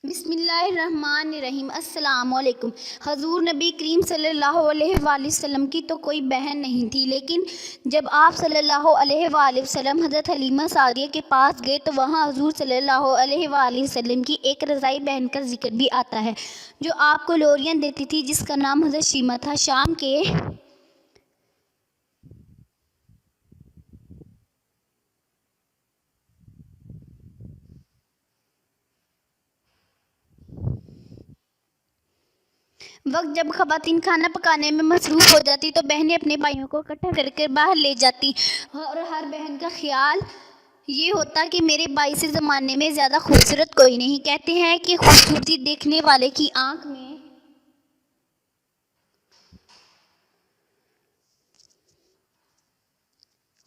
بسم اللہ الرحمن الرحیم۔ السلام علیکم۔ حضور نبی کریم صلی اللہ علیہ وآلہ وسلم کی تو کوئی بہن نہیں تھی، لیکن جب آپ صلی اللہ علیہ وآلہ وسلم حضرت حلیمہ سعدیہ کے پاس گئے تو وہاں حضور صلی اللہ علیہ وآلہ وسلم کی ایک رضائی بہن کا ذکر بھی آتا ہے جو آپ کو لوریاں دیتی تھی، جس کا نام حضرت شیمہ تھا۔ شام کے وقت جب خواتین کھانا پکانے میں مصروف ہو جاتی تو بہنیں اپنے بھائیوں کو اکٹھا کر کے باہر لے جاتی اور ہر بہن کا خیال یہ ہوتا کہ میرے بھائی سے زمانے میں زیادہ خوبصورت کوئی نہیں۔ کہتے ہیں کہ خوبصورتی دیکھنے والے کی آنکھ میں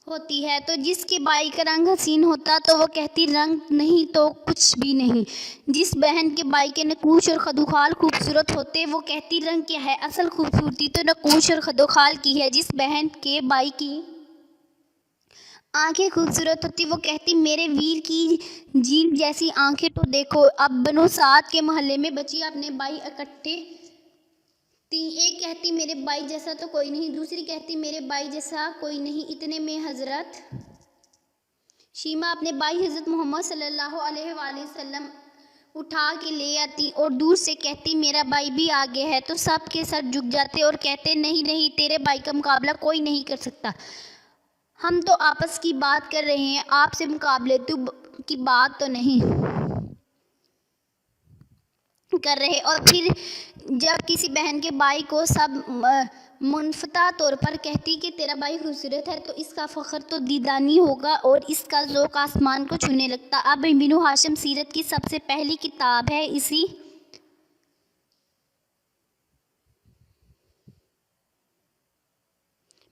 ہوتی ہے، تو جس کے بھائی کا رنگ حسین ہوتا تو وہ کہتی رنگ نہیں تو کچھ بھی نہیں۔ جس بہن کے بھائی کے نقوش اور خدوخال خوبصورت ہوتے وہ کہتی رنگ کیا ہے، اصل خوبصورتی تو نقوش اور خدوخال کی ہے۔ جس بہن کے بھائی کی آنکھیں خوبصورت ہوتی وہ کہتی میرے ویر کی جھیل جیسی آنکھیں تو دیکھو۔ اب بنو سعد کے محلے میں بچی اپنے بھائی اکٹھے تھی۔ ایک کہتی میرے بھائی جیسا تو کوئی نہیں، دوسری کہتی میرے بھائی جیسا کوئی نہیں۔ اتنے میں حضرت شیمہ اپنے بھائی حضرت محمد صلی اللہ علیہ وآلہ وسلم اٹھا کے لے آتی اور دور سے کہتی میرا بھائی بھی آگے ہے، تو سب کے سر جھک جاتے اور کہتے نہیں نہیں، تیرے بھائی کا مقابلہ کوئی نہیں کر سکتا، ہم تو آپس کی بات کر رہے ہیں، آپ سے مقابلے کی بات تو نہیں کر رہے۔ اور پھر جب کسی بہن کے بھائی کو سب منفتح طور پر کہتی کہ تیرا بھائی خوبصورت ہے تو اس کا فخر تو دیدانی ہوگا اور اس کا ذوق آسمان کو چھونے لگتا۔ اب بنو ہاشم سیرت کی سب سے پہلی کتاب ہے، اسی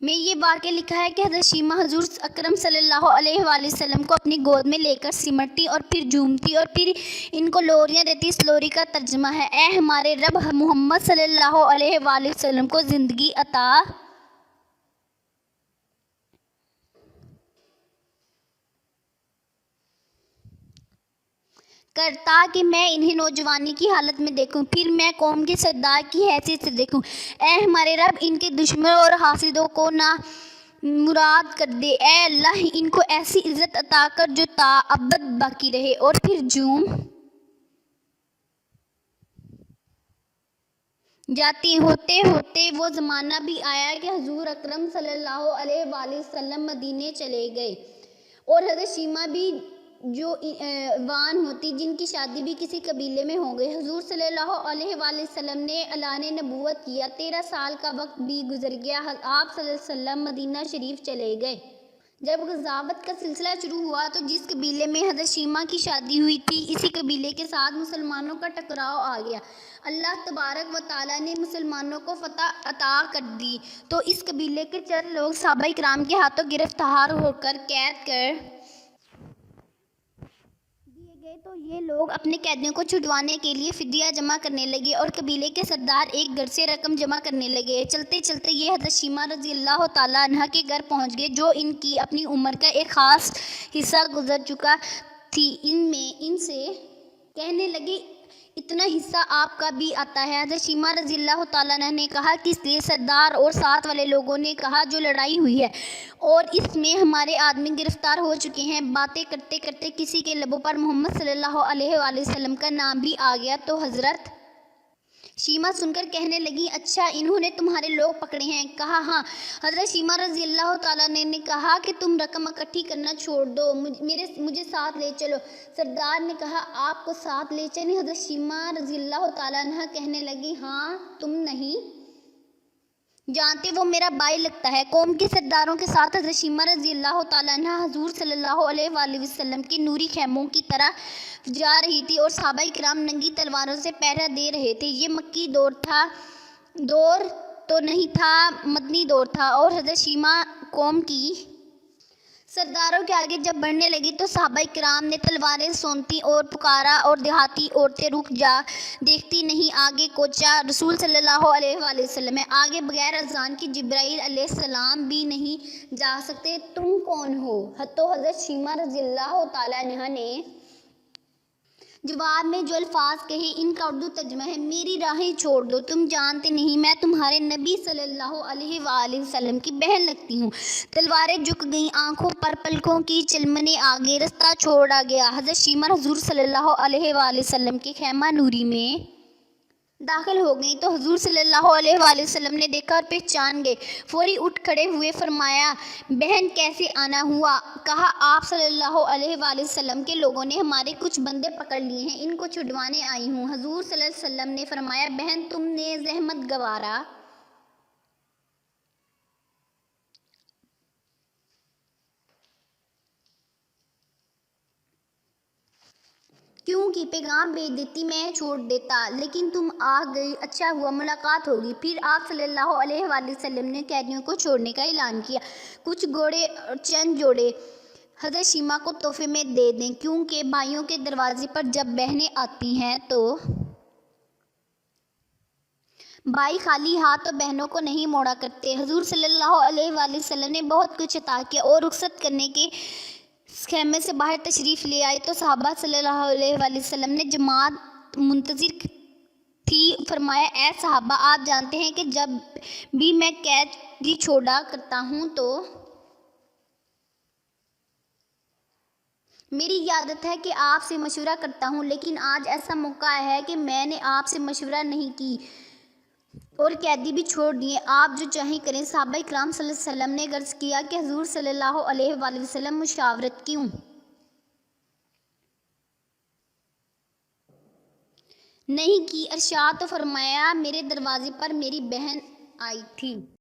میں یہ واقعہ لکھا ہے کہ حضرت شیمہ حضور اکرم صلی اللہ علیہ وآلہ وسلم کو اپنی گود میں لے کر سمٹتی اور پھر جھومتی اور پھر ان کو لوریاں دیتی۔ اس لوری کا ترجمہ ہے، اے ہمارے رب، محمد صلی اللہ علیہ وآلہ وسلم کو زندگی عطا کر تاکہ میں انہیں نوجوانی کی حالت میں دیکھوں، پھر میں قوم کے سردار کی حیثیت سے دیکھوں۔ اے ہمارے رب، ان کے دشمنوں اور حاسدوں کو نامراد کر دے۔ اے اللہ، ان کو ایسی عزت عطا کر جو تا ابد باقی رہے۔ اور پھر جھوم جاتی۔ ہوتے ہوتے وہ زمانہ بھی آیا کہ حضور اکرم صلی اللہ علیہ وآلہ وسلم مدینے چلے گئے اور حضرت شیمہ بھی جو وان ہوتی جن کی شادی بھی کسی قبیلے میں ہو گئی۔ حضور صلی اللہ علیہ وآلہ وسلم نے اعلان نبوت کیا، 13 سال کا وقت بھی گزر گیا، آپ صلی اللہ علیہ وسلم مدینہ شریف چلے گئے۔ جب غزوات کا سلسلہ شروع ہوا تو جس قبیلے میں حضرت شیمہ کی شادی ہوئی تھی، اسی قبیلے کے ساتھ مسلمانوں کا ٹکراؤ آ گیا۔ اللہ تبارک و تعالیٰ نے مسلمانوں کو فتح عطا کر دی تو اس قبیلے کے چند لوگ صحابہ کرام کے ہاتھوں گرفتار ہو کر قید کر دیے گئے، تو یہ لوگ اپنے قیدیوں کو چھڑوانے کے لیے فدیہ جمع کرنے لگے اور قبیلے کے سردار ایک گھر سے رقم جمع کرنے لگے۔ چلتے چلتے یہ حضرت شیمہ رضی اللہ تعالیٰ عنہا کے گھر پہنچ گئے، جو ان کی اپنی عمر کا ایک خاص حصہ گزر چکا تھی۔ ان سے کہنے لگے اتنا حصہ آپ کا بھی آتا ہے۔ حضرت شیمہ رضی اللہ تعالیٰ عنہ نے کہا کس لیے؟ سردار اور ساتھ والے لوگوں نے کہا جو لڑائی ہوئی ہے اور اس میں ہمارے آدمی گرفتار ہو چکے ہیں۔ باتیں کرتے کرتے کسی کے لبوں پر محمد صلی اللہ علیہ وآلہ وسلم کا نام بھی آ گیا، تو حضرت شیمہ سن کر کہنے لگی اچھا، انہوں نے تمہارے لوگ پکڑے ہیں؟ کہا ہاں۔ حضرت شیمہ رضی اللہ تعالیٰ نے کہا کہ تم رقم اکٹھی کرنا چھوڑ دو، مجھے ساتھ لے چلو۔ سردار نے کہا آپ کو ساتھ لے چلیں؟ حضرت شیمہ رضی اللہ تعالیٰ عنہ کہنے لگی ہاں، تم نہیں جانتے وہ میرا بھائی لگتا ہے۔ قوم کے سرداروں کے ساتھ حضرت شیمہ رضی اللہ تعالیٰ عنہ حضور صلی اللہ علیہ وآلہ وسلم کے نوری خیموں کی طرف جا رہی تھی اور صحابہ کرام ننگی تلواروں سے پہرا دے رہے تھے۔ یہ مکی دور تو نہیں تھا، مدنی دور تھا، اور حضرت شیمہ قوم کی سرداروں کے آگے جب بڑھنے لگی تو صحابہ کرام نے تلواریں سونتی اور پکارا اور دیہاتی عورتیں رک جا، دیکھتی نہیں آگے کوچا رسول صلی اللہ علیہ وآلہ وسلم ہے، آگے بغیر اذان کی جبرائیل علیہ السلام بھی نہیں جا سکتے، تم کون ہو؟ تو حضرت شیمہ رضی اللہ تعالیٰ عنہ نے جواب میں جو الفاظ کہے ان کا اردو ترجمہ ہے: میری راہیں چھوڑ دو، تم جانتے نہیں میں تمہارے نبی صلی اللہ علیہ وآلہ وسلم کی بہن لگتی ہوں۔ تلواریں جھک گئیں آنکھوں پر، پلکوں کی چلمنے آگے، رستہ چھوڑا گیا۔ حضرت شیمہ حضور صلی اللہ علیہ وآلہ وسلم کے خیمہ نوری میں داخل ہو گئیں تو حضور صلی اللہ علیہ وآلہ وسلم نے دیکھا اور پہچان گئے۔ فوری اٹھ کھڑے ہوئے، فرمایا: بہن کیسے آنا ہوا؟ کہا: آپ صلی اللہ علیہ وآلہ وسلم کے لوگوں نے ہمارے کچھ بندے پکڑ لیے ہیں، ان کو چھڑوانے آئی ہوں۔ حضور صلی اللہ علیہ وسلم نے فرمایا: بہن تم نے زحمت گوارا کیوں کی؟ پیغام بھیج دیتی، میں چھوڑ دیتا، لیکن تم آ گئی، اچھا ہوا، ملاقات ہوگی۔ پھر آپ صلی اللہ علیہ وآلہ وسلم نے قیدیوں کو چھوڑنے کا اعلان کیا۔ کچھ گھوڑے اور چند جوڑے حضرت شیمہ کو تحفے میں دے دیں، کیونکہ بھائیوں کے دروازے پر جب بہنیں آتی ہیں تو بھائی خالی ہاتھ تو بہنوں کو نہیں موڑا کرتے۔ حضور صلی اللہ علیہ وآلہ وسلم نے بہت کچھ عطا کیا اور رخصت کرنے کے خیمے سے باہر تشریف لے آئے تو صحابہ صلی اللہ علیہ وآلہ وسلم نے جماعت منتظر تھی۔ فرمایا: اے صحابہ، آپ جانتے ہیں کہ جب بھی میں قیدی چھوڑا کرتا ہوں تو میری یہ عادت ہے کہ آپ سے مشورہ کرتا ہوں، لیکن آج ایسا موقع آیا ہے کہ میں نے آپ سے مشورہ نہیں کی اور قیدی بھی چھوڑ دیے، آپ جو چاہیں کریں۔ صحابہ کرام صلی اللہ علیہ وسلم نے عرض کیا کہ حضور صلی اللہ علیہ وآلہ وسلم مشاورت کیوں نہیں کی؟ ارشاد تو فرمایا: میرے دروازے پر میری بہن آئی تھی۔